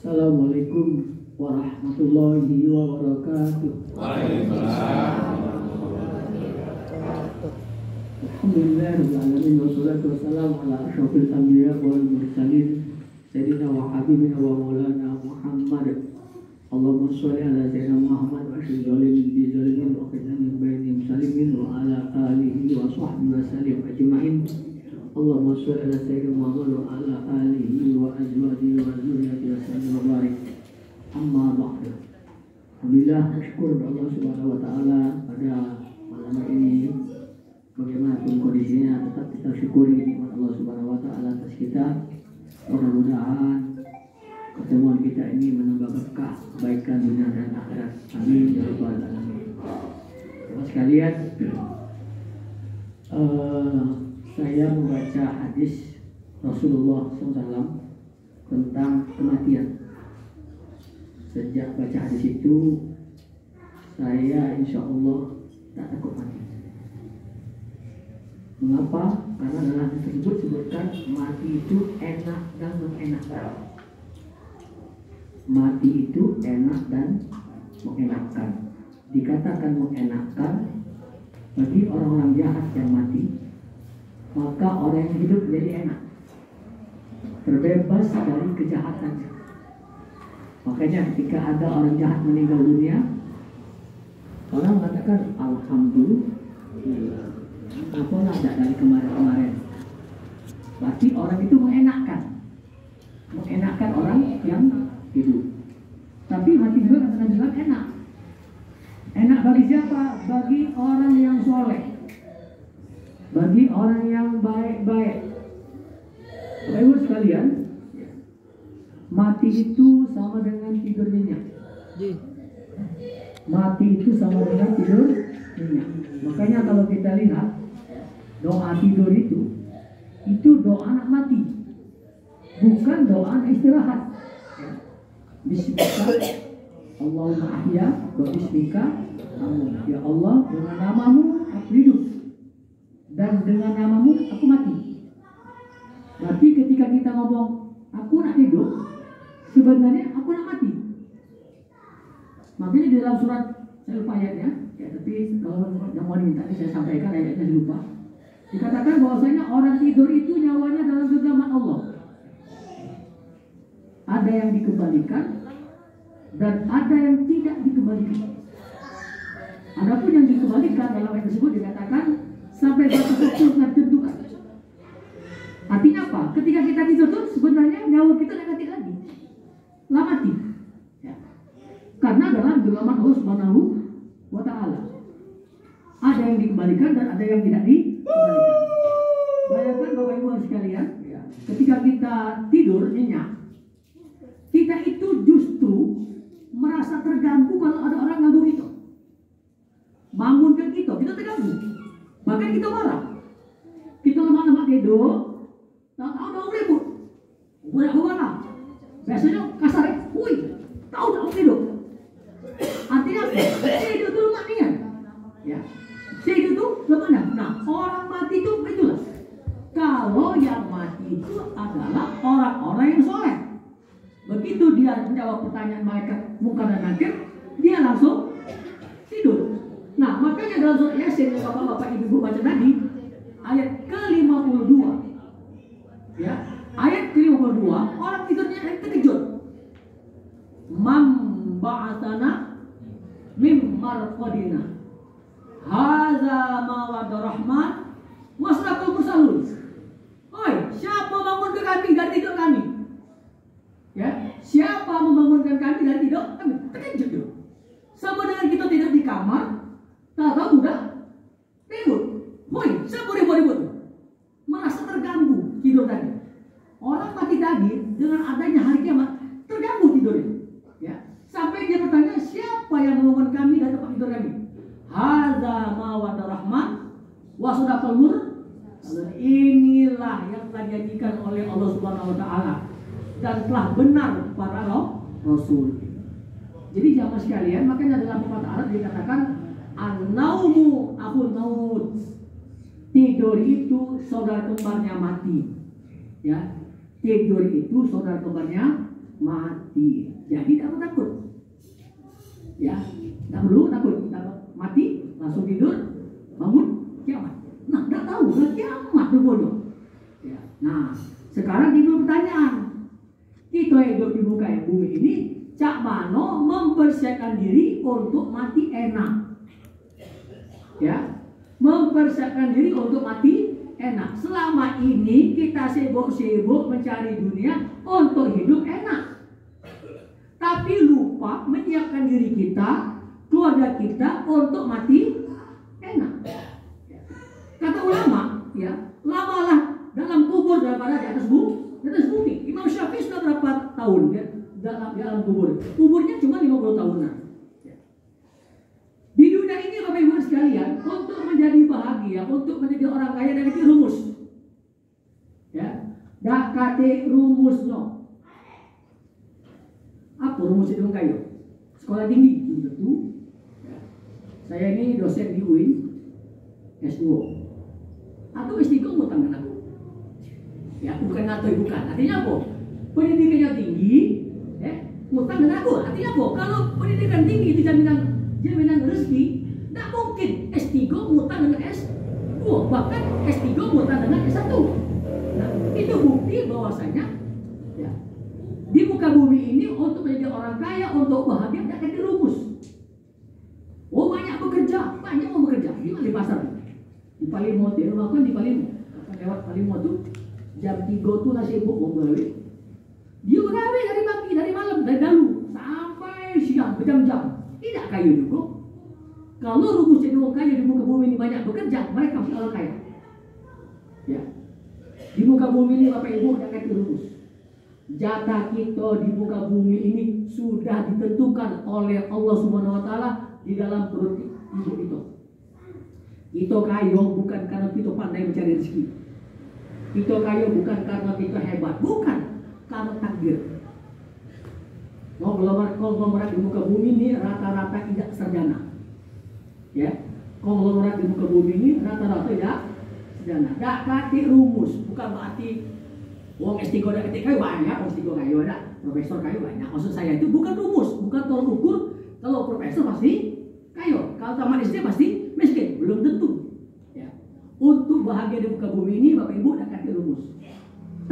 Assalamualaikum warahmatullahi wabarakatuh. Waalaikumsalam. Alhamdulillahirabbil alamin wassalatu wassalamu ala asyrofil anbiya wal mursalin sayyidina wa habibina wa maulana Muhammad. Allahumma sholli ala sayyidina Muhammad wa ashhadu zalimin bi zalimin wa qina min bainihim salimin wa ala alihi wa sahbihi wa sallim ajma'in. Allahumma sholli ala sayyidina Muhammad wa ala alihi wa azwajihi wa dzurriyyatihi wa sallim wa barik. Amma ba'du. Alhamdulillah, syukur Allah Subhanahu wa taala pada malam ini bagaimanapun kondisinya tetap kita syukuri nikmat Allah Subhanahu wa taala atas kita. Mudah-mudahan pertemuan kita ini menambah berkah kebaikan dunia dan akhirat. Amin ya rabbal alamin. Teman sekalian, saya membaca hadis Rasulullah SAW tentang kematian. Sejak baca hadis itu, saya insya Allah tak takut mati. Mengapa? Karena dalam hadis tersebut disebutkan mati itu enak dan mengenakkan. Mati itu enak dan mengenakkan. Dikatakan mengenakkan bagi orang-orang jahat yang mati, maka orang yang hidup menjadi enak, terbebas dari kejahatannya. Makanya ketika ada orang jahat meninggal dunia, orang mengatakan alhamdulillah, apalah ada dari kemarin-kemarin. Berarti orang itu mengenakkan orang yang hidup. Tapi mati juga kata Nabi enak. Enak bagi siapa? Bagi orang yang soleh, bagi orang yang baik-baik. Bapak Ibu sekalian, mati itu sama dengan tidur nyenyak. Mati itu sama dengan tidur nyenyak. Makanya kalau kita lihat doa tidur itu doa anak mati, bukan doa anak istirahat. Bismika Allahumma ahya wa bismika amut. Ya Allah, dengan namamu aku hidup dan dengan namamu aku mati. Berarti ketika kita ngomong aku nak hidup, sebenarnya aku nak mati. Makanya di dalam surat, saya lupa ayatnya ya, tapi kalau yang mau diminta saya sampaikan ayatnya, saya lupa. Dikatakan bahwasanya orang tidur itu nyawanya dalam genggaman Allah. Ada yang dikembalikan dan ada yang tidak dikembalikan. Adapun yang dikembalikan dalam ayat tersebut dikatakan sampai batas waktu yang ditentukan. Artinya apa? Ketika kita tidur itu sebenarnya nyawa kita tidak mati lagi, lah mati. Ya. Karena dalam genggaman Allah Subhanahu wa taala ada yang dikembalikan dan ada yang tidak dikembalikan. Bayangkan Bapak Ibu sekalian, ya, ketika kita tidur nyenyak, kita itu justru merasa terganggu kalau ada orang ganggu kita. Bangunkan kita terganggu. Bahkan kita marah. Kita lemah-lemah tidur, tahu-tahu ada ribut. Budak kemana? Biasanya kasar, woi, tahu tidur. Artinya apa? Tidur itu lemah niat. Ya, tidur itu lemah niat. Nah, orang mati itu itulah. Kalau yang mati itu adalah orang-orang yang soleh. Begitu dia menjawab pertanyaan malaikat Munkar dan Nakir, dia langsung tidur. Nah, makanya dalam surat Yasin yang bapak-bapak ibu baca tadi, ayat ke-52, ya, ayat ke-52, orang tidurnya terkejut. Mam ba'atana mim marqadina haza ma wa'ada rahman wa sadaqal mursalun. Oi, siapa bangunkan kami dari tidur kami? Ya, siapa membangunkan kami dari tidur kami? Terkejut dia. Sama dengan kita tidur di kamar, tahu udah ribut. Woi, siapa ribut-ribut? Merasa terganggu tidur tadi. Orang mati tadi dengan adanya hari kiamat terganggu tidurnya. Ya, sampai dia bertanya, siapa yang membangun kami dari tempat tidur kami? Hadza ma wa'ada rahman wa sadaqal mursalun. Inilah yang telah dijanjikan oleh Allah Subhanahu wa taala dan telah benar para rasul. Jadi jamaah sekalian, makanya dalam pepatah Arab dikatakan an-naumu akhul maut. Tidur saudara kembarnya mati. Ya, tidur itu saudara kembarnya mati. Jadi tidak perlu takut. Ya, tidak perlu takut. Mati, langsung tidur, bangun, kiamat. Nah, tidak tahu, kan kiamat rupanya. Ya. Nah, sekarang timbul pertanyaan. Kita hidup di muka bumi ini, cak mano mempersiapkan diri untuk mati enak. Ya, mempersiapkan diri untuk mati enak. Selama ini kita sibuk-sibuk mencari dunia untuk hidup enak, tapi lupa menyiapkan diri kita, keluarga kita untuk mati enak. Kata ulama, ya, lamalah dalam kubur daripada di atas bumi. Imam Syafi'i sudah berapa tahun ya dalam kubur? Kuburnya cuma 50 tahunan. Di dunia ini Bapak Ibu sekalian, untuk menjadi bahagia, untuk menjadi orang kaya, dan itu rumus. Ya, dak kate rumusnya. Apa rumus itu kaya? Sekolah tinggi tentu. Ya. Saya ini dosen di UIN S2. Atau S3 ngutang dengan aku. Ya, bukan bukan. Artinya apa? Pendidikannya tinggi, ya, ngutang dengan aku. Artinya apa? Kalau pendidikan tinggi itu jaminan rezeki, tidak mungkin S3 ngutang dengan S2, bahkan S3 ngutang dengan S1. Nah, itu bukti bahwasanya, ya, di muka bumi ini untuk menjadi orang kaya, untuk bahagia, tidak akan dirumus. Oh, banyak bekerja, banyak mau bekerja. Gimana di pasar? Di Palimo, di rumah kan di Palimo. Akan lewat Palimo tuh jam 3 tuh nasi sibuk mau gawe. Dia gawe dari pagi, dari malam, dari dalu sampai siang berjam-jam. Tidak kaya juga. Kalau rumus jadi orang kaya di muka bumi ini banyak bekerja, mereka mesti orang kaya. Ya. Di muka bumi ini Bapak Ibu tidak akan rumus. Jatah kita di muka bumi ini sudah ditentukan oleh Allah Subhanahu Wa Taala di dalam perut ibu itu. Kita kaya bukan karena kita pandai mencari rezeki. Kita kaya bukan karena kita hebat, bukan, karena takdir. Konglomerat di muka bumi ini rata-rata tidak sarjana. Ya, konglomerat di muka bumi ini rata-rata tidak sarjana. Dak kati rumus, bukan berarti wong S3 dak ketik kayu banyak, wong S3 kayu ada, profesor kayu banyak. Maksud saya itu bukan rumus, bukan tolak ukur. Kalau profesor pasti kayu, kalau tamat SD pasti miskin, belum tentu. Ya. Untuk bahagia di muka bumi ini Bapak Ibu dak kati rumus.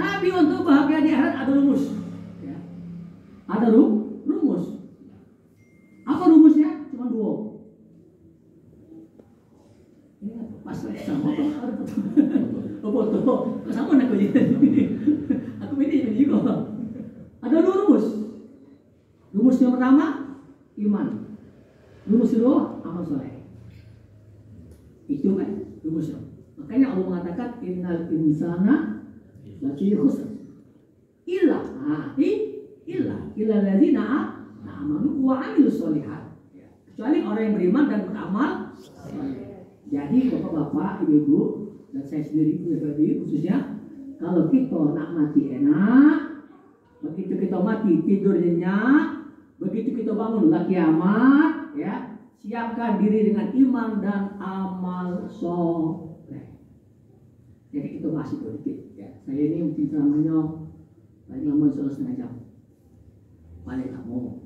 Tapi untuk bahagia di akhirat ada rumus. Ya. Ada rumus. Apa rumusnya? Cuma 2. Ini pas sama foto. Sama nak kau aku ini juga. Ada 2 rumus. Rumus yang pertama iman. Rumus kedua amal soleh. Itu kan rumusnya. Makanya Allah mengatakan innal insana lafi khusr. Illa alladzina amanu wa amilus sholihat. Kecuali orang yang beriman dan beramal. Jadi bapak-bapak, ibu-ibu, dan saya sendiri pribadi khususnya, kalau kita nak mati enak, begitu kita mati tidur nyenyak, begitu kita bangun lah kiamat, ya, siapkan diri dengan iman dan amal soleh. Jadi kita bahas itu dikit. Ya. Saya ini mungkin ceramahnya paling lama 1,5 jam. Paling tak mau.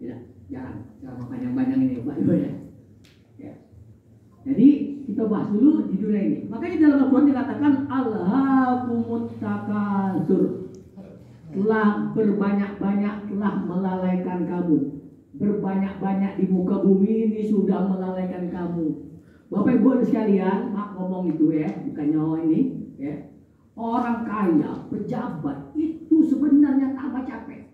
Tidak, jarang. Ceramah panjang-panjang ini Pak Ibu ya. Ya. Jadi kita bahas dulu di dunia ini. Makanya dalam Al-Quran dikatakan Alhaakumut takatsur. Telah berbanyak-banyak telah melalaikan kamu. Berbanyak-banyak di muka bumi ini sudah melalaikan kamu. Bapak Ibu sekalian, mak ngomong itu ya, bukannya ini ya. Orang kaya, pejabat itu sebenarnya tambah capek.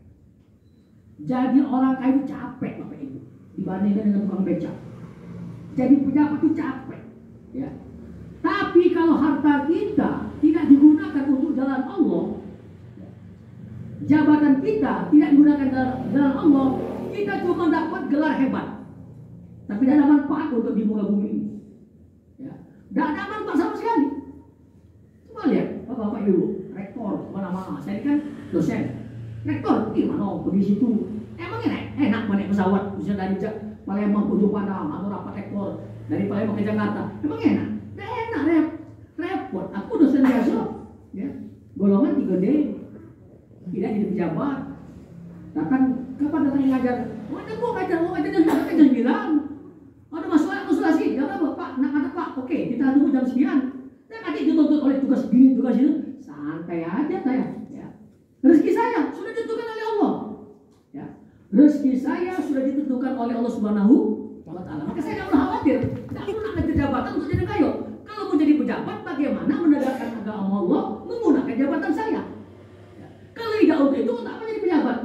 Jadi orang kaya itu capek Bapak Ibu dibandingkan dengan tukang becak. Jadi pejabat itu capek, ya. Tapi kalau harta kita tidak digunakan untuk jalan Allah, jabatan kita tidak digunakan jalan Allah, kita cuma dapat gelar hebat, tapi tidak ada manfaat untuk di muka bumi ini. Ya. Tidak ada manfaat sama sekali. Coba lihat, bapak-bapak ibu, rektor mana-mana. Saya kan dosen. Rektor gimana pergi situ? Emang enak naik pesawat bisa dari Palembang ke Ujung Pandang atau rapat ekor dari Palembang ke Jakarta. Emang enak? Tidak enak, repot. Aku dosen biasa, ya. Golongan 3D, tidak jadi pejabat, Bahkan kapan datang ngajar? Mau ngajar bilang. Ada masalah sih, ya apa Pak? Nak ada Pak? Oke, kita tunggu jam sekian. Dan nanti dituntut oleh tugas ini, tugas itu. Santai aja saya. Ya. Rezeki saya sudah ditentukan oleh Allah. Ya. Rezeki saya sudah ditentukan oleh Allah Subhanahu wa Ta'ala. Maka saya tidak perlu khawatir. Tidak perlu ngambil jabatan untuk jadi kayo. Kalau mau jadi pejabat, bagaimana menegakkan agama Allah menggunakan jabatan saya? Ya. Kalau tidak untuk itu, tak apa jadi pejabat.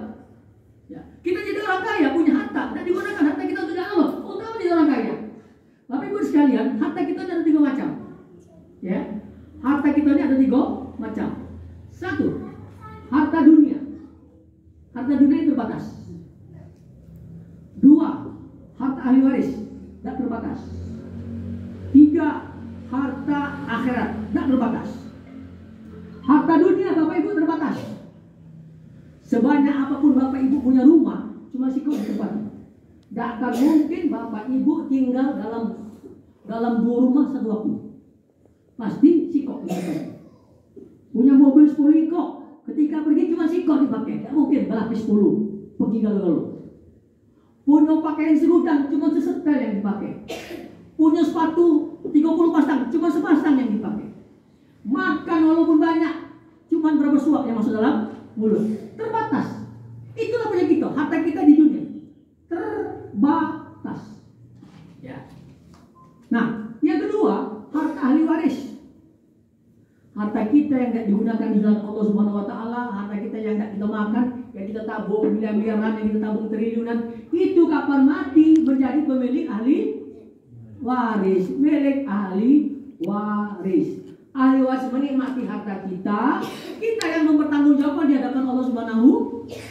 Ya. Kita jadi orang kaya, punya harta, dan digunakan harta kita untuk jalan Allah. Untuk apa jadi orang kaya? Bapak Ibu sekalian, harta kita ada 3 macam. Ya. Harta kita ini ada 3 macam. 1, harta dunia. Harta dunia itu terbatas. 2, harta ahli waris, tidak terbatas. 3, harta akhirat, tidak terbatas. Harta dunia Bapak Ibu terbatas. Sebanyak apapun Bapak Ibu punya rumah, cuma sikap di tempat. Tidak akan mungkin Bapak Ibu tinggal dalam 2 rumah satu waktu. Pasti sikap di tempat. Punya mobil 10 ikok, ketika pergi cuma sikap dipakai. Tidak mungkin berlapis 10 pergi galau-galau. Punya pakaian segudang, cuma sesetel yang dipakai. Punya sepatu 30 pasang, cuma sepasang yang dipakai. Makan walaupun banyak, cuma berapa suap yang masuk dalam mulut. Terbatas. Itulah punya kita, harta kita di dunia. Terbatas. Ya. Nah, yang kedua, harta ahli waris. Harta kita yang tidak digunakan di jalan Allah Subhanahu wa Ta'ala, harta kita yang tidak kita makan, yang kita tabung miliaran, yang kita tabung triliunan, itu kapan mati menjadi pemilik ahli waris, milik ahli waris. Ahli waris menikmati harta kita, kita yang mempertanggungjawabkan di hadapan Allah Subhanahu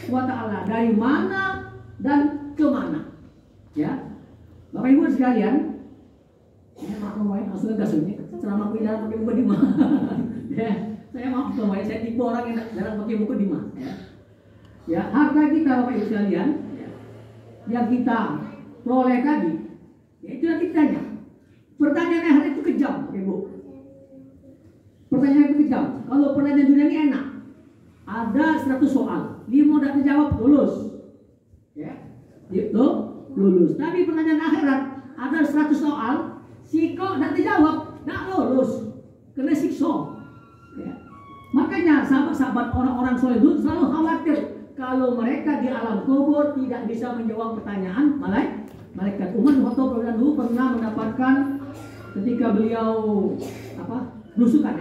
wa Ta'ala. Dari mana dan kemana? Ya, Bapak Ibu sekalian, saya mau main asal gasnya, selama pindah pakai muka dimah. Ya, saya maaf sama saya tipe orang yang jarang pakai muka dimah. Ya, harta kita Bapak Ibu sekalian, ya, yang kita peroleh tadi, ya itu yang kita tanya. Pertanyaan hari itu kejam, Bapak Ibu. Pertanyaan itu kejam. Kalau pertanyaan dunia ini enak, ada 100 soal, 5 tidak dijawab lulus, ya, itu lulus. Tapi pertanyaan akhirat ada 100 soal, si kok tidak dijawab, tidak lulus, kena siksa. Ya. Makanya sahabat-sahabat orang-orang soleh itu selalu khawatir kalau mereka di alam kubur tidak bisa menjawab pertanyaan malaikat. Umar bin Khattab dulu pernah mendapatkan ketika beliau belusukan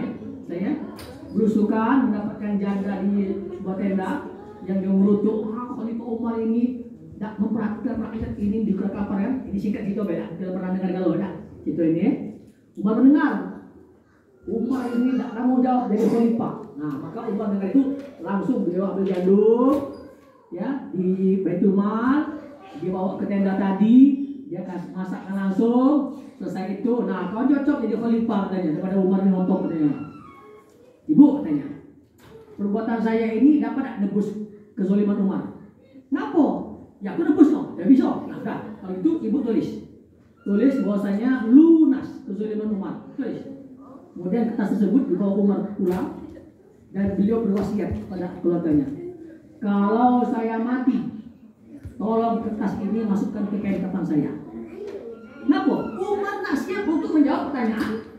belusukan mendapatkan janda di sebuah tenda yang dia merutuk, Khalifah Umar ini tidak memperhatikan rakyat ini di kapal ya. Ini singkat gitu beda, tidak pernah dengar galau dah. Itu ini Umar mendengar. Umar ini tidak mau jawab dari khalifah. Nah, maka Umar dengar itu langsung beliau ambil janduk ya di Baitul Mal, dibawa ke tenda tadi, dia masakkan langsung. Selesai itu, nah kau cocok jadi khalifah katanya daripada Umar bin Khattab katanya. Ibu katanya, perbuatan saya ini dapat nebus kezaliman Umar. Ngapa? Ya aku nebus no, ya bisa. Nah, udah. Kalau itu ibu tulis bahwasanya lunas kezaliman Umar. Tulis. Kemudian kertas tersebut dibawa Umar pulang dan beliau berwasiat pada keluarganya. Kalau saya mati, tolong kertas ini masukkan ke kain kafan saya. Kenapa? Umar tak siap untuk menjawab pertanyaan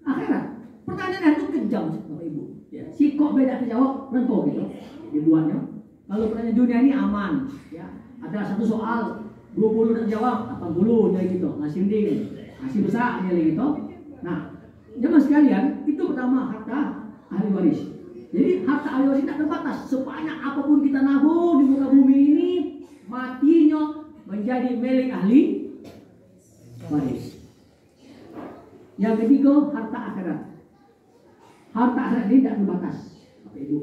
akhirat. Pertanyaan itu kejam, Bapak Ibu. Ya. Si kok beda dijawab, rentok gitu. Dibuatnya. Kalau pertanyaan dunia ini aman, ya. Ada satu soal 20 dan jawab 80 jadi gitu. Ngasih ding, ngasih besar jadi gitu. Nah, jemaah sekalian, itu pertama harta ahli waris. Jadi harta ahli waris tidak terbatas. Sebanyak apapun kita nabung di muka bumi ini, matinya menjadi milik ahli waris. Yang ketiga, harta akhirat. Harta akhirat ini tidak terbatas, Bapak Ibu.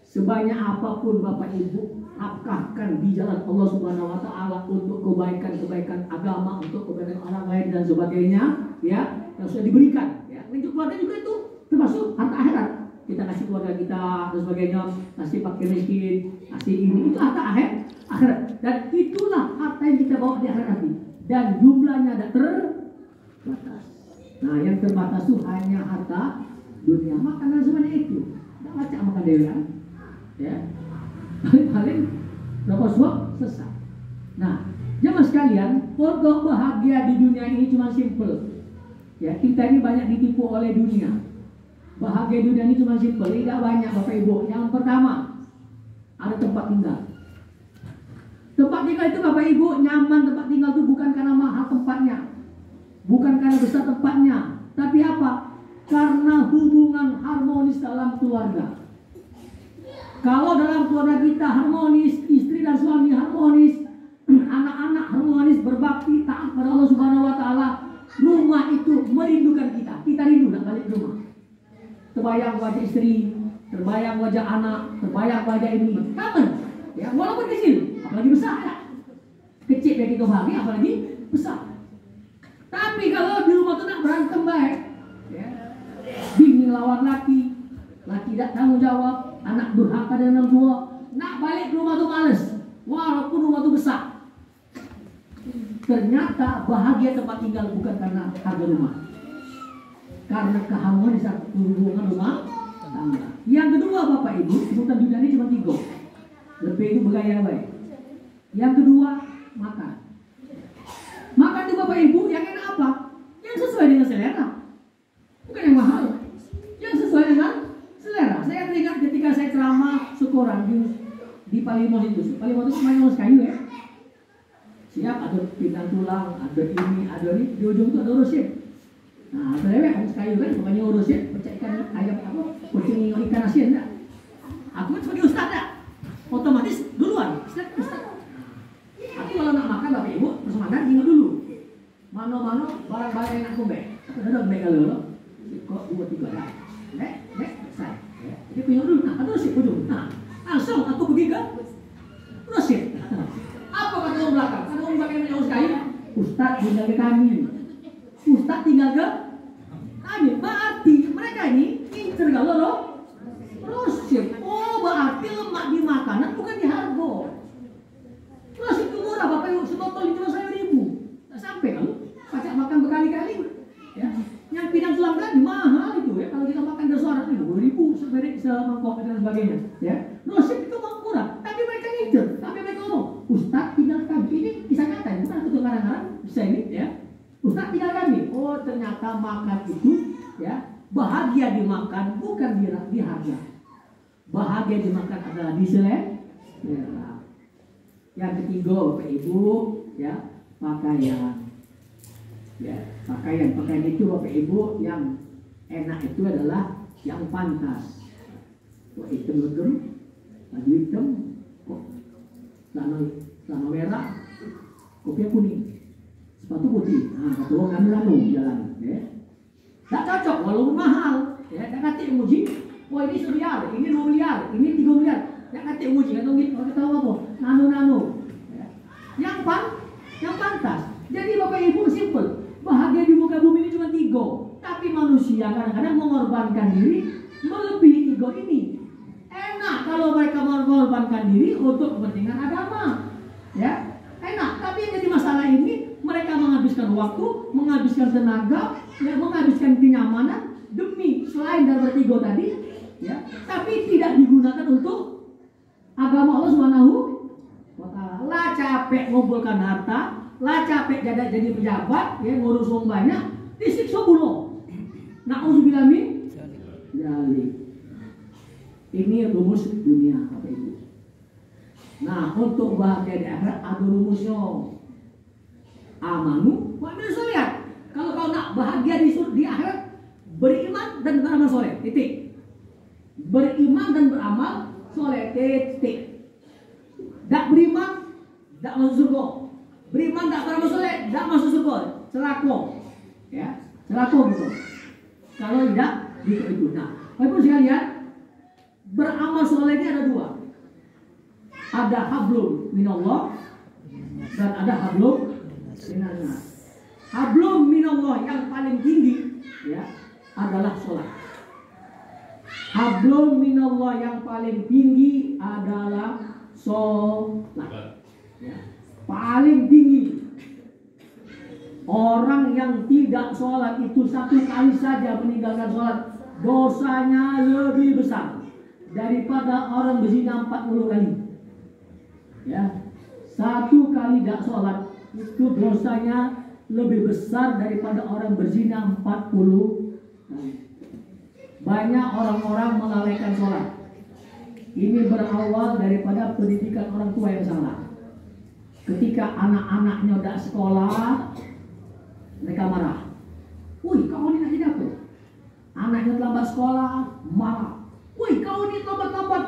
Sebanyak apapun Bapak Ibu nafkahkan di jalan Allah Subhanahu wa Ta'ala untuk kebaikan-kebaikan agama, untuk kebaikan orang lain dan sebagainya, ya, yang sudah diberikan. Ya, untuk keluarga juga itu termasuk harta akhirat. Kita kasih keluarga kita dan sebagainya, kasih fakir miskin, kasih ini, itu harta akhirat. Dan itulah harta yang kita bawa di akhirat nanti. Dan jumlahnya tidak terbatas. Nah, yang terbatas itu hanya harta dunia. Makanan semuanya itu tidak baca makan dewan, ya. Paling Berapa suap? Sesat. Nah, jemaah sekalian, untuk bahagia di dunia ini cuma simple. Ya, kita ini banyak ditipu oleh dunia. Bahagia di dunia ini cuma simple, tidak banyak Bapak Ibu. Yang pertama, ada tempat tinggal. Tempat tinggal itu Bapak Ibu, nyaman tempat tinggal itu bukan karena mahal tempatnya, bukan karena besar tempatnya, tapi apa? Karena hubungan harmonis dalam keluarga. Kalau dalam keluarga kita harmonis, istri dan suami harmonis, anak-anak harmonis, berbakti, taat pada Allah Subhanahu wa Ta'ala, rumah itu merindukan kita. Kita rindu nak balik ke rumah. Terbayang wajah istri, terbayang wajah anak, terbayang wajah ini. Kangen, ya, walaupun kecil, apalagi besar ya. Kecil kayak gitu bahagia, apalagi besar. Tapi kalau di rumah itu nak berantem baik, ya, bini lawan laki, laki tidak tanggung jawab, anak durhaka dengan orang tua, nak balik ke rumah itu males, walaupun rumah itu besar. Ternyata bahagia tempat tinggal bukan karena harga rumah, karena keharmonisan hubungan rumah tangga. Yang kedua Bapak Ibu, sebutan dunia ini cuma 3. Lebih itu bergaya baik. Yang kedua, makan. Makan itu Bapak Ibu yang enak apa? Yang sesuai dengan selera, bukan yang mahal. Yang sesuai dengan selera. Saya teringat ketika saya ceramah syukuran di Palimos itu. Palimos itu Palimos kayu ya. Siap, ada pindang tulang, ada ini, ada ini. Di ujung itu ada urusin. Nah, terlewek harus kayu kan, makanya urusin. Pecah ikan ayam apa? Kucing ikan asin enggak? Aku kan sebagai ustaz enggak? Otomatis duluan. Ustaz. Aku kalau nak makan Bapak Ibu, persemadan tinggal dulu. Mano-mano barang-barang yang aku bek. Aku udah bek kalau kok 2-3 dah. Nek, selesai. Ya. Jadi punya dulu. Nah, terus sih ujung. Nah, langsung aku pergi ke urusin. Apa kata orang belakang? Kata orang belakang yang jauh sekali, Ustaz tinggal ke kami. Ustaz tinggal ke kami. Berarti mereka ini incer kalau loh rosin. Oh, berarti lemak di makanan bukan di harga. Rosin itu murah Bapak Ibu, sebotol cuma 1.000. Tak sampai kalau pajak makan berkali-kali. Ya. Yang pinang tulang tadi mahal itu ya. Kalau kita makan dari suara itu 2.000 seberik semangkok dan sebagainya. Ya. Rosin itu murah, tapi mereka incer. Tapi mereka ngomong, Ustaz tinggal kami. Ini kisah nyata, bukan aku ngarang-ngarang, bisa ini ya. Ustaz tinggal kami. Oh, ternyata makan itu ya, bahagia dimakan bukan di harga. Bahagia dimakan adalah di selera. Yang ketiga Bapak Ibu ya, pakaian. Ya, pakaian itu Bapak Ibu yang enak itu adalah yang pantas. Kok hitam legem, baju hitam, kok celana merah, kopiah kuning, sepatu putih. Nah, kata orang lalu jalan, ya. Tak cocok walaupun mahal, ya. Tak kata muji, wah ini 1 miliar, ini 2 miliar, ini 3 miliar. Tak kata muji, kata orang tahu apa? Nano. Ya. Yang pantas. Jadi Bapak Ibu simple, bahagia di muka bumi ini cuma 3. Tapi manusia kadang-kadang mengorbankan diri melebihi 3 ini. Enak kalau mereka mengorbankan diri untuk kepentingan agama, ya enak. Tapi yang jadi masalah ini mereka menghabiskan waktu, menghabiskan tenaga, ya, menghabiskan kenyamanan demi selain dari 3 tadi, ya. Tapi tidak digunakan untuk agama Allah Subhanahu wa Ta'ala. Lah capek ngumpulkan harta, lah capek jadi pejabat, ya ngurus uang banyak, disiksa bunuh. Na'udzubillah min dzalik. Ini rumus dunia Bapak Ibu. Nah, untuk bahagia di akhirat ada rumusnya. Amanu wa amilus sholihat. Kalau kau nak bahagia di akhirat, beriman dan beramal soleh. Titik. Beriman dan beramal soleh. Titik. Tak beriman, tak masuk surga. Beriman tak beramal soleh, tak masuk surga. Celaka. Ya, celaka gitu. Kalau tidak, itu. Nah, Bapak Ibu sekalian, beramal soleh ini ada 2. Ada hablum minallah dan ada hablum minannas. Hablum minallah yang paling tinggi ya adalah sholat. Hablum minallah yang paling tinggi adalah sholat. Ya. Paling tinggi. Orang yang tidak sholat itu 1 kali saja meninggalkan sholat, dosanya lebih besar daripada orang berzina 40 kali. Ya, 1 kali tidak sholat itu dosanya lebih besar daripada orang berzina 40 kali. Banyak orang-orang melalaikan sholat. Ini berawal daripada pendidikan orang tua yang salah. Ketika anak-anaknya tidak sekolah, mereka marah. Woi, kau ini nanti apa? Anaknya terlambat sekolah, marah. Woi, kau ini terlambat-lambat.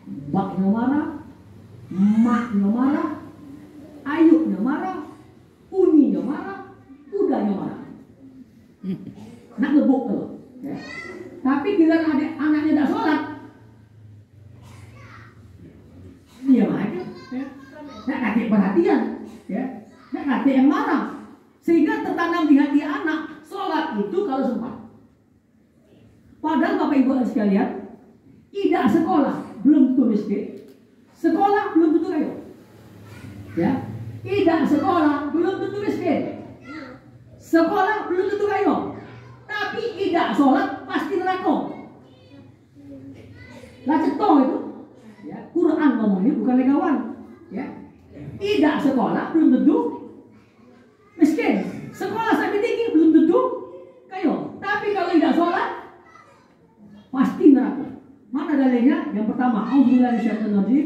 Baknya marah, maknya marah, ayuknya marah, uninya marah, kudanya marah. Nak lebuk tuh. Ya. Tapi bila adik anaknya tidak sholat, dia aja. Ya. Nak kasih perhatian, ya. Nak kasih yang marah, sehingga tertanam di hati anak sholat itu kalau sempat. Padahal Bapak Ibu sekalian, tidak sekolah belum tentu miskin, sekolah belum tentu kaya. Ya, tidak sekolah belum tentu miskin, sekolah belum tentu kaya. Tapi tidak sholat pasti neraka. Lah ceto itu, ya, Quran ngomongnya bukan legawan. Ya, tidak sekolah belum tentu miskin, sekolah sampai tinggi belum tentu kaya. Tapi kalau tidak sholat pasti neraka. Mana dalilnya? Yang pertama, auzubillahi minasyaitonirrajim,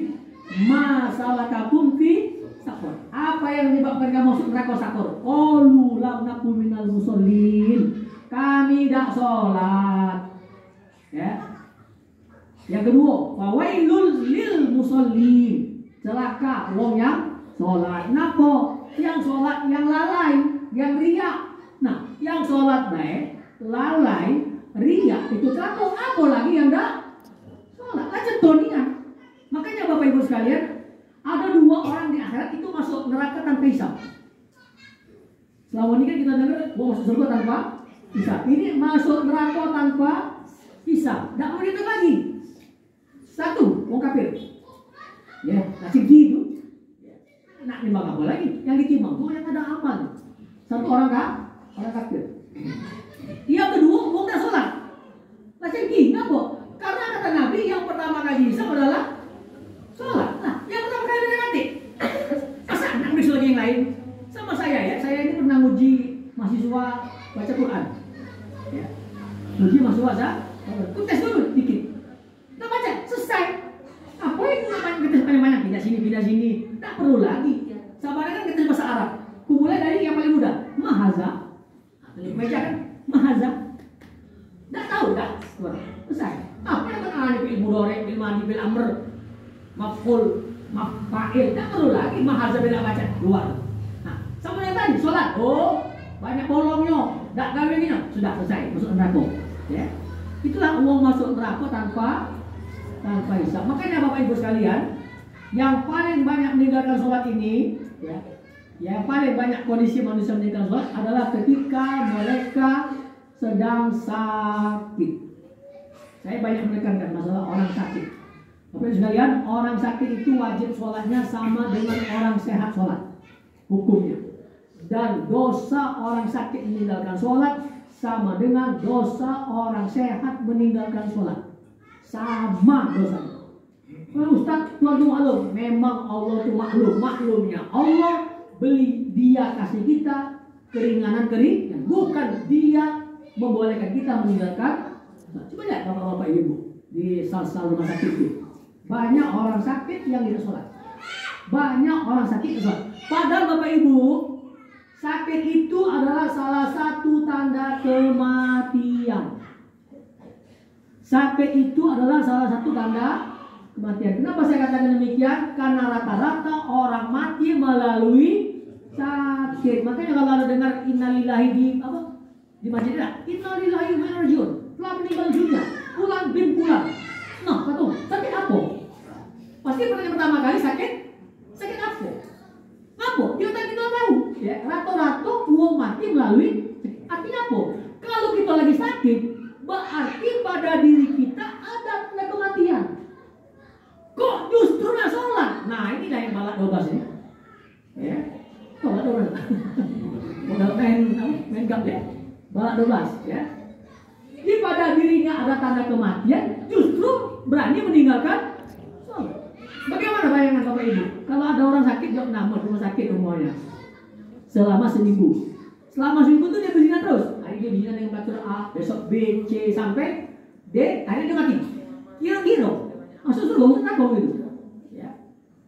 ma salakakum fi saqar. Apa yang menyebabkan kamu masuk neraka saqar? Qalu lam nakum minal musallin. Kami tidak sholat. Ya. Yang kedua, fawailul lil musallin. Celaka wong yang sholat. Napa? Yang sholat yang lalai, yang riak. Nah, yang sholat baik, lalai, riak itu celaka. Apa lagi yang tidak sholat? Aja tonian. Makanya Bapak Ibu sekalian, ada 2 orang di akhirat itu masuk neraka tanpa hisab. Selama ini kan kita dengar bahwa masuk surga tanpa hisab. Ini masuk neraka tanpa hisab. Tidak mau dihitung lagi. 1, wong kafir. Ya, nasib gitu. Nak nimbang apa lagi? Yang ditimbang tuh yang ada amal. 1 orang orang kafir. Yang kedua, wong tidak sholat. Nasib gini apa? Karena kata Nabi yang pertama kali hisab adalah sholat. Nah, yang pertama kali dia mati. Masa anak bisa lagi yang lain? Sama saya ya. Saya ini pernah uji mahasiswa baca Quran. Ya. Uji mahasiswa saya. Aku tes dulu dikit. Kita baca selesai. Apa itu namanya kita banyak-banyak pindah sini. Tak perlu lagi. Sabarnya kan kita bahasa Arab. Kumulai dari yang paling mudah. Mahaza. Baca kan? Mahaza. Tak tahu tak? Selesai. Apa yang berani bil mudhari, bil madi, bil amr, maf'ul, maf'il. Tak perlu lagi mahaza bila baca keluar. Nah, sama yang tadi sholat. Oh, banyak bolongnya. Tak gawe gini. Sudah selesai masuk neraka. Ya. Itulah uang masuk neraka tanpa hisab. Makanya Bapak Ibu sekalian, yang paling banyak meninggalkan sholat ini, ya, yang paling banyak kondisi manusia meninggalkan sholat adalah ketika mereka sedang sakit. Saya banyak menekankan masalah orang sakit. Bapak Ibu sekalian, orang sakit itu wajib sholatnya sama dengan orang sehat sholat hukumnya. Dan dosa orang sakit meninggalkan sholat sama dengan dosa orang sehat meninggalkan sholat. Sama dosanya. Ustaz, Tuhan itu maklum. Memang Allah itu maklumnya. Allah beli, dia kasih kita keringanan. Bukan dia membolehkan kita meninggalkan. Coba lihat bapak-bapak ibu di sal-sal rumah sakit itu. Banyak orang sakit yang tidak sholat. Banyak orang sakit tidak sholat. Padahal bapak ibu, sakit itu adalah salah satu tanda kematian. Sakit itu adalah salah satu tanda kematian. Kenapa saya katakan demikian? Karena rata-rata orang mati melalui sakit. Makanya kalau ada dengar innalillahi di masjid lah, innalillahi wa inna ilaihi raji'un, telah meninggal dunia, pulang bin pulang. Nah, kata sakit apa? Pasti pertanyaan pertama kali sakit apa? Apa? Kita tahu. Ya, rata-rata uang mati melalui sakit. Artinya apa? Kalau kita lagi sakit, berarti pada diri kita ada tanda kematian. Kok justru nggak sholat? Nah, inilah yang balak 12 ini. Ya, balak 12. Udah main gap ya. Balak 12 ya. Jadi pada dirinya ada tanda kematian, justru berani meninggalkan sholat. Bagaimana Pak bayangan Bapak Ibu, kalau ada orang sakit nggak pernah rumah sakit umumnya selama seminggu. Selama seminggu tuh dia berzina terus. Hari dia berzina dengan pacar A, besok B, C sampai D, akhirnya dia mati. Kira-kira, masuk surga masuk neraka gitu. Ya.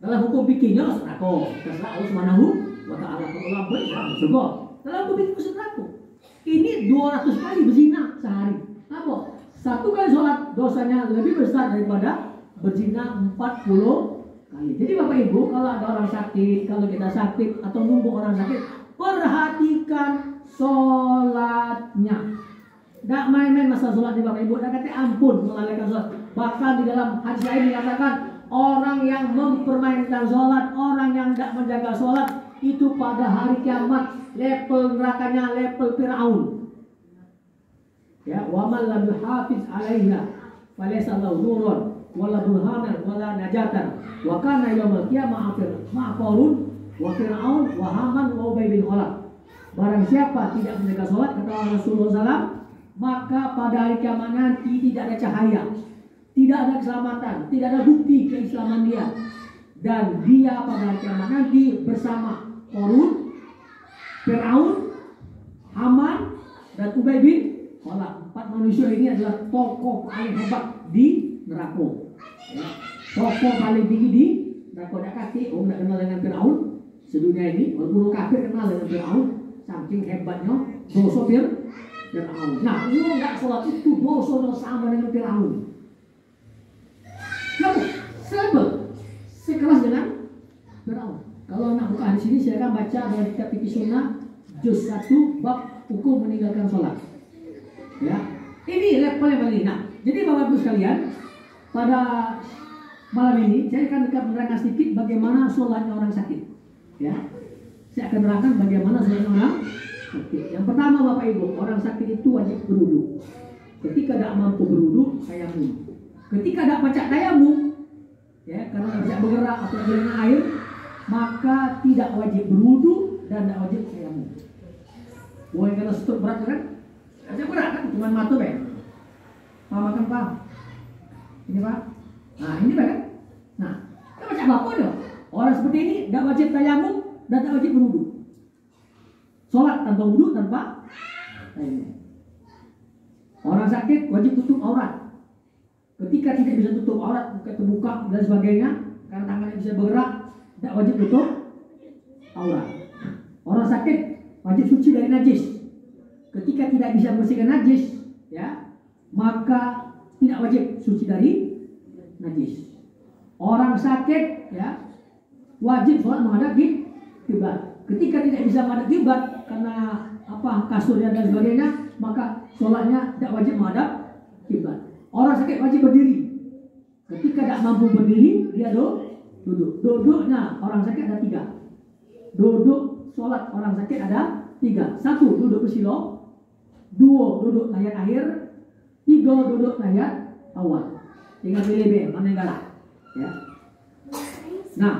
Dalam hukum fikihnya masuk neraka. Terserah Allah Subhanahu wa Ta'ala. Kalau Allah masuk surga. Dalam hukum fikih masuk neraka. Ini 200 kali berzina sehari. Apa? 1 kali sholat dosanya lebih besar daripada berzina 40 kali. Jadi Bapak Ibu, kalau ada orang sakit, kalau kita sakit atau nunggu orang sakit, perhatikan sholatnya. Tidak main-main masalah sholatnya Bapak Ibu. Tidak kata ampun melalaikan sholat. Bahkan di dalam hadis lain dikatakan orang yang mempermainkan sholat, orang yang tidak menjaga sholat, itu pada hari kiamat level nerakanya level Fir'aun. Ya, wa man lam yuhafiz 'alaiha falaysa lahu nurun wala burhanan wala najatan wa kana yaumil qiyamah ma'a Qarun wa Fir'aun wa Haman wa Ubay bin Khalaf. Barang siapa tidak menjaga sholat, kata Rasulullah SAW, maka pada hari kiamat nanti tidak ada cahaya, tidak ada keselamatan, tidak ada bukti keislaman dia, dan dia pada hari kiamat nanti bersama Qarun, Fir'aun, Haman, dan Ubay bin Khalaf. 4 manusia ini adalah tokoh paling hebat di neraka. Ya. Tokoh paling tinggi di neraka. Tidak kaki, tidak kenal dengan Fir'aun sedunia ini. Walaupun kafir kenal dengan Fir'aun, saking hebatnya dosa Fir'aun. Nah, lu nggak sholat itu dosa sama dengan Fir'aun. Kamu sebel sekelas dengan Fir'aun. Kalau nak buka di sini, saya akan baca dari kitab Fikih Sunnah juz 1 bab hukum meninggalkan sholat. Ya, ini level yang paling. Nah, jadi Bapak Ibu sekalian, pada malam ini saya akan menerangkan sedikit bagaimana sholatnya orang sakit. Ya, saya akan menerangkan bagaimana sholatnya orang sakit. Yang pertama Bapak Ibu, orang sakit itu wajib berwudu. Ketika tidak mampu berwudu, tayamum. Ketika tidak baca tayamum, ya, karena tidak bisa bergerak atau dengan air, maka tidak wajib berwudu dan tidak wajib tayamum. Wah, kalau stroke berat kan? Aja berat kan, cuma matu Pak. Makan Pak. Ini Pak. Nah, ini Pak kan? Nah, kita baca bapak dong. Orang seperti ini tidak wajib tayamum dan tidak wajib berwudu. Sholat tanpa wudu, tanpa tayamum. Orang sakit wajib tutup aurat. Ketika tidak bisa tutup aurat, buka terbuka dan sebagainya, karena tangannya bisa bergerak, tidak wajib tutup aurat. Orang sakit wajib suci dari najis. Ketika tidak bisa membersihkan najis, ya, maka tidak wajib suci dari najis. Orang sakit, ya, wajib sholat menghadap kiblat. Ketika tidak bisa menghadap kiblat karena kasurnya dan sebagainya, maka sholatnya tidak wajib menghadap kiblat. Orang sakit wajib berdiri. Ketika tidak mampu berdiri, dia duduk. Duduknya orang sakit ada 3. Duduk sholat orang sakit ada 3. 1 duduk bersila, 2 duduk tahiyat akhir, 3 duduk tahiyat awal. Tinggal pilih mana yang galak. Ya. Nah,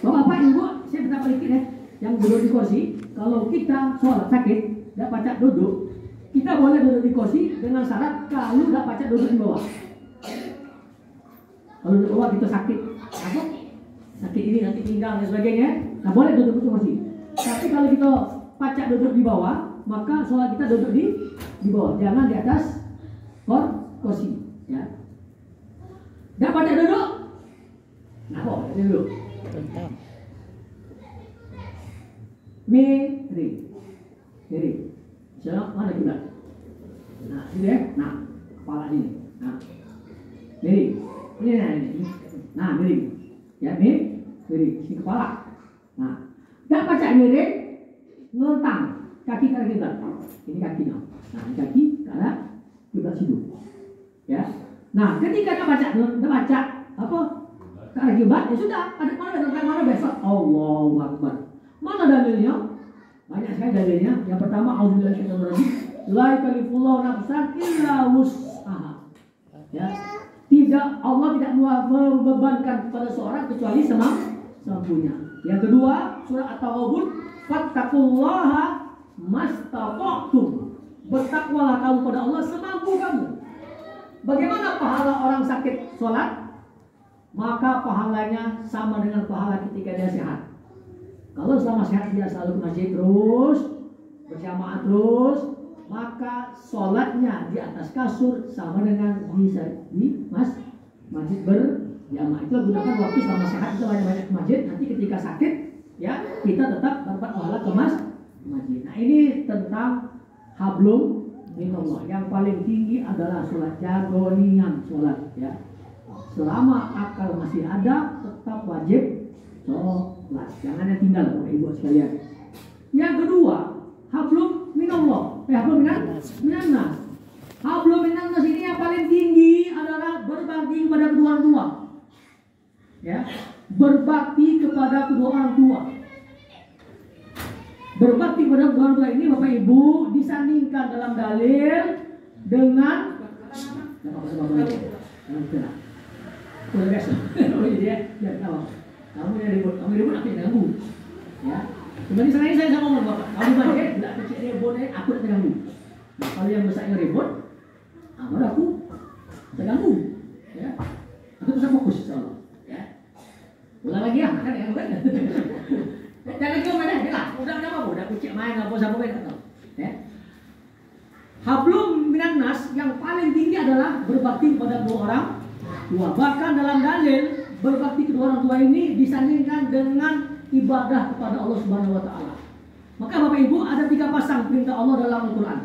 Bapak Ibu, saya minta balikin ya, yang duduk di kursi. Kalau kita sholat sakit, tidak pacak duduk, kita boleh duduk di kursi dengan syarat kalau tidak pacak duduk di bawah. Kalau di bawah kita sakit, apa? Sakit ini nanti tinggal dan sebagainya, nah boleh duduk di kursi. Tapi kalau kita pacak duduk di bawah, maka sholat kita duduk di bawah, jangan di atas kursi. Ya. Tidak pacak duduk, nah kok duduk. Miring. Misalnya mana kita? Nah, ini ya. Nah, kepala ini. Nah, miring. Ini. Nah, miring. Ya, miring. Ini kepala. Nah, dan baca miring, ngelentang kaki ke kiblat. Ini kakinya. Nah, ini kaki ke arah kiblat situ. Ya. Nah, ketika kita baca apa? Ke arah kiblat, ya sudah. Ada mana besok? Allahu Akbar. Mana dalilnya? Banyak sekali dalilnya. Yang pertama, auzubillahi minasyaitonir rajim. La yukallifullahu nafsan illa wus'aha. Ya. Allah tidak membebankan kepada seorang kecuali semampunya. Yang kedua, surah At-Taghabun, fattaqullaha mastata'tum. Bertakwalah kamu pada Allah semampu kamu. Bagaimana pahala orang sakit sholat? maka pahalanya sama dengan pahala ketika dia sehat. Kalau selama sehat dia selalu ke masjid terus, berjamaah terus, maka sholatnya di atas kasur sama dengan di masjid berjamaah. Itu gunakan waktu selama sehat itu banyak-banyak ke masjid. Nanti ketika sakit, ya kita tetap dapat pahala ke masjid. Nah ini tentang hablum minallah. Yang paling tinggi adalah sholat, jago niat sholat, ya. Selama akal masih ada, tetap wajib sholat. Jangan yang tinggal, Bapak Ibu sekalian. Yang kedua, hablum minallah. Hablum minannas. Hablum minannas ini yang paling tinggi adalah berbakti kepada kedua orang tua. Ya, berbakti kepada kedua orang tua. Berbakti kepada kedua orang tua ini Bapak Ibu disandingkan dalam dalil dengan udah biasa. Oh jadi ya tahu. Kamu yang ribut apa yang ganggu? Ya. Kembali sana ini saya sama ngomong Bapak. Kamu mati, tidak kecil ribut, aku tidak terganggu. Nah, kalau yang besarnya ribut, baru aku terganggu. Ya. Aku bisa fokus insyaallah. Ya. Ulang lagi ya, kan ya bukan? Jangan kau main lah. Udah apa? Udah kucing main apa sama main atau? Ya. Hablum minannas yang paling tinggi adalah berbakti kepada dua orang tua. Bahkan dalam dalil berbakti kedua orang tua ini disandingkan dengan ibadah kepada Allah Subhanahu wa taala. Maka Bapak Ibu ada 3 pasang perintah Allah dalam Al-Qur'an.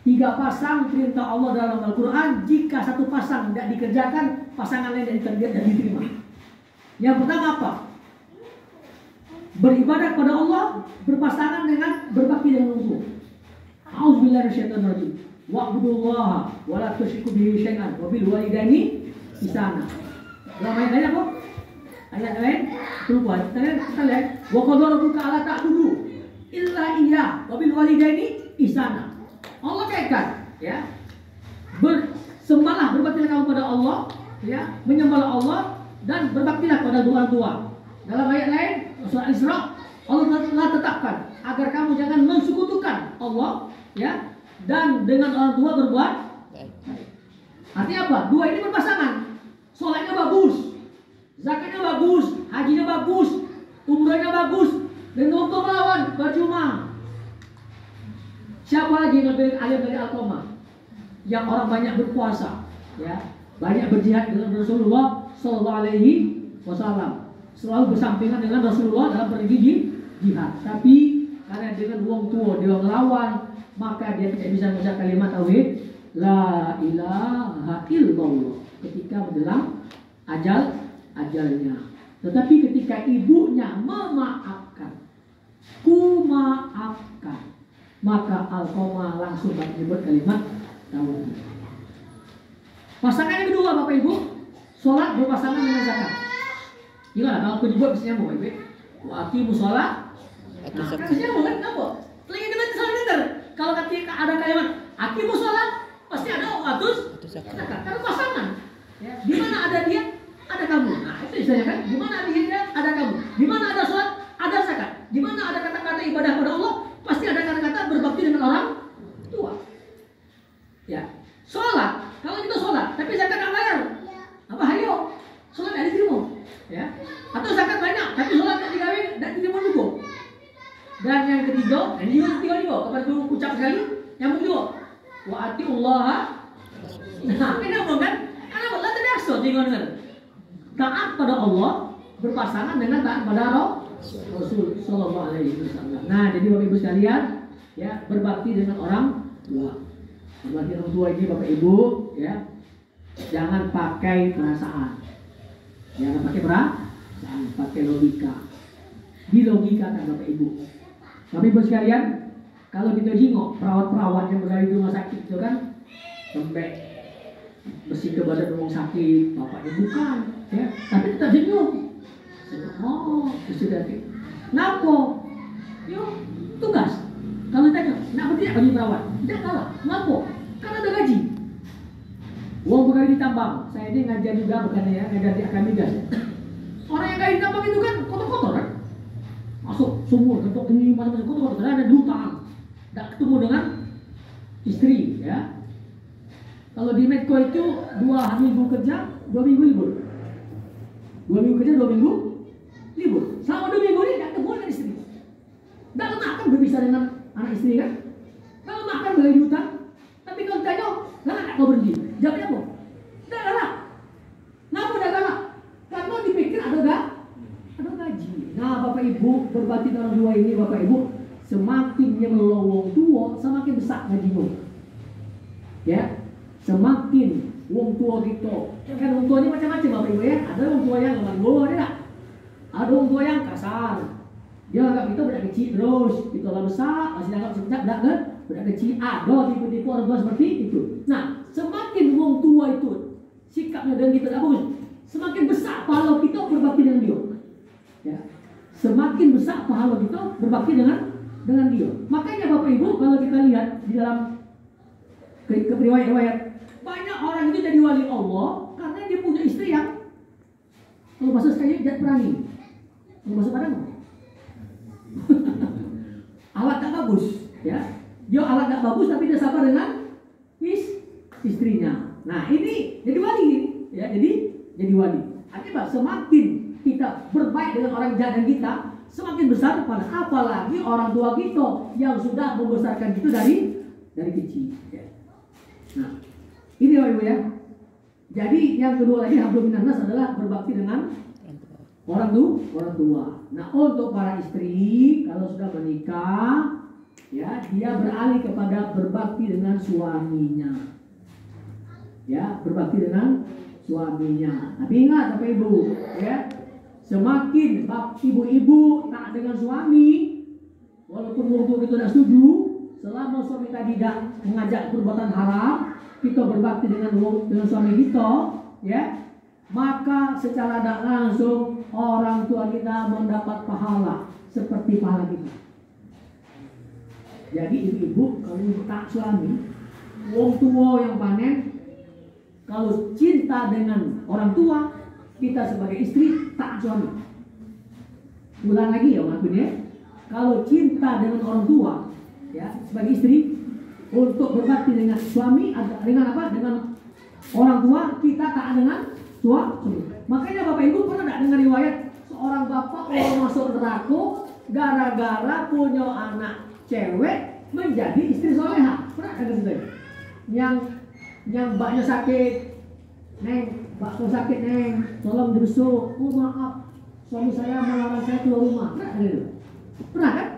3 pasang perintah Allah dalam Al-Qur'an. Jika satu pasang tidak dikerjakan, pasangan lain tidak diterima. Yang pertama apa? Beribadah kepada Allah berpasangan dengan berbakti dengan Allah. A'udzubillahi minasyaitonir rajim. Wa'budullaha wa la tusyriku bihi syai'an wa bil walidaini ihsana. Dalam ayat lain apa? Ayat lain lupa. Kita lihat wa qadara rabbuka alla ta'budu illa iyyah wa bil walidaini ihsana. Allah kaitkan, ya. Bersembahlah, berbaktilah kepada Allah, ya, menyembahlah Allah dan berbaktilah kepada dua orang tua. Dalam ayat lain surah Al-Isra Allah telah tetapkan agar kamu jangan mensekutukan Allah, ya, dan dengan orang tua berbuat baik. Artinya apa? Dua ini berpasangan. Sholatnya bagus, zakatnya bagus, hajinya bagus, umrahnya bagus, dan untuk melawan percuma. Siapa lagi yang lebih alim dari Al-Qamah? Yang orang banyak berpuasa, ya, banyak berjihad dengan Rasulullah Sallallahu Alaihi Wasallam, selalu bersampingan dengan Rasulullah dalam pergi jihad. Tapi karena dengan uang tua dia melawan, maka dia tidak bisa mengucap kalimat tauhid la ilaha illallah ketika menjelang ajalnya. Tetapi ketika ibunya memaafkan, ku maafkan, maka Al-Qamah langsung menyebut kalimat tauhid. Pasangan yang kedua Bapak Ibu, sholat berpasangan dengan zakat. Gimana kalau aku nyebut bisa nyambung Bapak Ibu? Wa aqimu sholat. Nah, kan bisa nyambung kan? Kenapa? Lagi dengan salah dengar. Kalau ketika ada kalimat aqimu sholat, pasti ada atus zakat. Karena pasangan. Ya, di mana ada dia, ada kamu. Nah, itu istilahnya kan. Di mana ada dia, ada kamu. Di mana ada sholat, ada zakat. Di mana ada kata-kata ibadah kepada Allah, pasti ada kata-kata berbakti dengan orang tua. Ya, sholat. Kalau kita sholat, tapi zakat nggak bayar, apa hayo? Sholat nggak diterima, ya. Atau zakat banyak, tapi sholat nggak dikawin, nggak diterima juga. Dan yang ketiga, ini juga kepada guru ucap sekali, yang kedua, wa atiullaha. Nah, ini apa kan? Karena Allah tadi asal jangan taat pada Allah berpasangan dengan taat pada Rasul Sallallahu Alaihi Wasallam. Nah, jadi Bapak Ibu sekalian, ya, berbakti dengan orang tua. Berbakti orang tua ini Bapak Ibu, ya, jangan pakai perasaan, jangan pakai perasaan, pakai logika. Dilogikakan Bapak Ibu. Bapak Ibu sekalian, kalau kita jengok perawat-perawat yang berada di rumah sakit itu kan sampai bersih ke badan rumah sakit, bapaknya bukan, ya, tapi tetap senyum. Oh, sudah. Kenapa? Yuk, tugas. Kalau tanya, nak bertindak bagi perawat? Tidak kalah. Kenapa? Karena ada gaji. Uang pegawai ditambang. Saya ini ngajar juga bukan ya, ngajar di akademi gas. Orang yang gaji ditambang itu kan kotor-kotor kan? Masuk sumur, untuk ini masuk kotor-kotor. Karena ada hutang. Tidak ketemu dengan istri, ya. Kalau di Medco itu 2 minggu kerja, 2 minggu libur. 2 minggu kerja, 2 minggu libur. Selama 2 minggu ini tidak ketemu dengan istri. Tidak makan berpisah dengan anak istri kan? Kalau makan boleh di hutan. Tapi kalau ditanya, kenapa kau berhenti? Jawabnya apa? Tidak galak. Kenapa tidak galak? Karena dipikir ada gaji. Nah, Bapak Ibu, berbakti orang tua ini, Bapak Ibu, semakin melowong tua, semakin besar gajimu. Ya, semakin wong tua gitu. Kan wong tua ini macam-macam Bapak Ibu ya. Ada wong tua yang lembut, ada. Ada wong tua yang kasar. Dia anggap itu budak kecil terus, itu lah besar, masih anggap sebentar budak kan? Budak kecil. Ada tipe-tipe orang tua seperti itu. Nah, semakin wong tua itu sikapnya dengan kita bagus, semakin besar pahala kita berbakti dengan dia. Ya. Semakin besar pahala kita berbakti dengan dia. Makanya Bapak Ibu, kalau kita lihat di dalam riwayat-riwayat, banyak orang itu jadi wali Allah karena dia punya istri yang kalau bahasa sekali tidak berani. Kalau bahasa Padang alat tak bagus, ya. Dia alat tak bagus tapi dia sabar dengan istrinya. Nah, ini jadi wali, ya. Jadi wali. Artinya semakin kita berbaik dengan orang jahat dan kita, semakin besar pada apalagi orang tua kita yang sudah membesarkan kita dari kecil. Ya. Nah, ini Bapak Ibu ya. Jadi yang kedua lagi hablum minan nas adalah berbakti dengan orang tua. Nah, untuk para istri kalau sudah menikah, ya, dia beralih kepada berbakti dengan suaminya. Ya, berbakti dengan suaminya. Tapi ingat Bapak Ibu, ya, semakin ibu-ibu taat dengan suami, walaupun orang tua kita tidak setuju, selama suami tadi tidak mengajak perbuatan haram, kita berbakti dengan suami kita, ya, maka secara tidak langsung orang tua kita mendapat pahala seperti pahala kita. Jadi ibu-ibu kalau tak suami, wong tua yang panen, kalau cinta dengan orang tua, kita sebagai istri tak suami. Ulang lagi ya maksudnya, kalau cinta dengan orang tua, ya sebagai istri, untuk berbakti dengan suami, dengan apa? Dengan orang tua, kita tak dengan suami. Makanya Bapak Ibu pernah tidak dengar riwayat seorang bapak orang masuk neraka gara-gara punya anak cewek menjadi istri soleha? Pernah dengar yang mbaknya sakit, neng, bakso sakit neng, tolong dibesuk. Oh maaf, suami saya melarang saya keluar rumah. Pernah kan?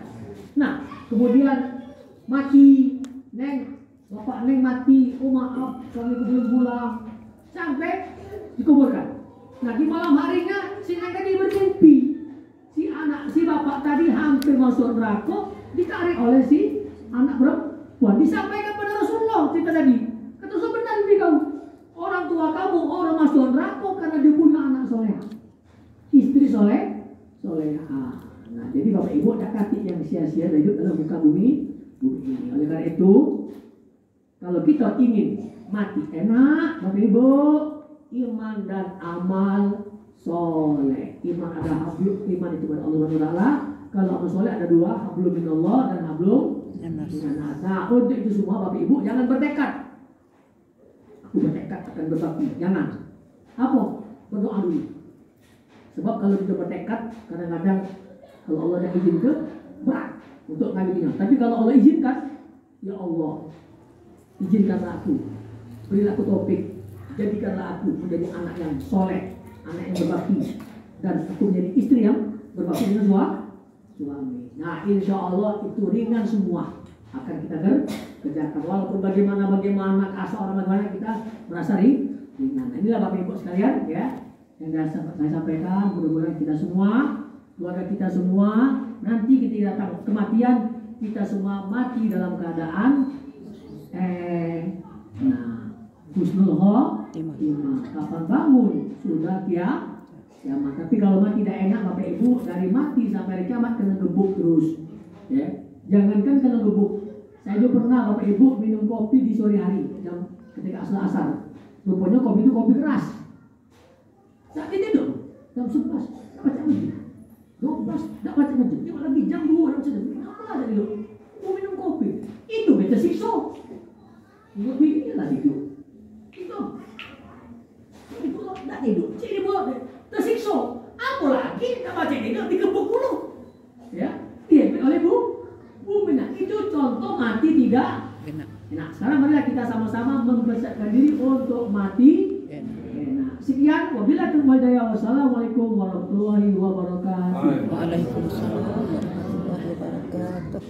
Nah, kemudian mati, neng, bapak neng mati. Oh maaf, suami belum pulang. Sampai dikuburkan. Nah, di malam harinya si neng tadi bermimpi. Si bapak tadi hampir masuk neraka, ditarik oleh si anak perempuan. Disampaikan pada Rasulullah cerita tadi. Kata Rasul, benar mimpi kamu. Orang tua kamu orang masuk neraka karena dia punya anak soleh, istri soleha. Nah, jadi Bapak Ibu tak kati yang sia-sia hidup dalam muka bumi ini. Oleh karena itu, kalau kita ingin mati enak, Bapak Ibu, iman dan amal soleh. Iman itu pada Allah SWT. Kalau amal soleh ada dua, hablum minallah dan hablum minan nas. Nah, untuk itu semua Bapak Ibu jangan bertekad. Aku bertekad akan berbakti. Jangan. Apa? Berdoa dulu. Sebab kalau kita bertekad, kadang-kadang kalau Allah yang izinkan, berat untuk kami. Tapi kalau Allah izinkan, ya Allah, izinkanlah aku, berilah aku taufik, jadikanlah aku menjadi anak yang soleh, anak yang berbakti, dan aku menjadi istri yang berbakti dengan suami. Nah, insya Allah itu ringan semua akan kita kerjakan. Walaupun bagaimana asal orang bagaimana kita merasa ringan. Nah, inilah Bapak Ibu sekalian ya yang saya sampaikan. Mudah-mudahan kita semua, keluarga kita semua, nanti kita datang kematian, kita semua mati dalam keadaan husnul khotimah. Kapan bangun sudah kiamat. Tapi kalau mati tidak enak Bapak Ibu, dari mati sampai hari kiamat kena gebuk terus. Ya, jangankan kena gebuk. Saya juga pernah Bapak Ibu minum kopi di sore hari ketika asar. Rupanya kopi itu kopi keras. Saat itu dong, jam 11 tak baca masjid, 12 tak baca masjid, ini lagi jam 2 tak baca masjid. Apa lah tadi lo? Mau minum kopi? Itu beta sikso. Kopi ini lah itu. Itu tidak hidup, jadi tersiksa. Apalagi nama jadi dikepuk dulu, ya, diambil oleh bumi. Nah, itu contoh mati tidak enak. Nah, sekarang mari kita sama-sama mempersiapkan diri untuk mati enak. Sekian, wabillahi taufiq wal hidayah. Wassalamualaikum warahmatullahi wabarakatuh. Waalaikumsalam warahmatullahi wabarakatuh.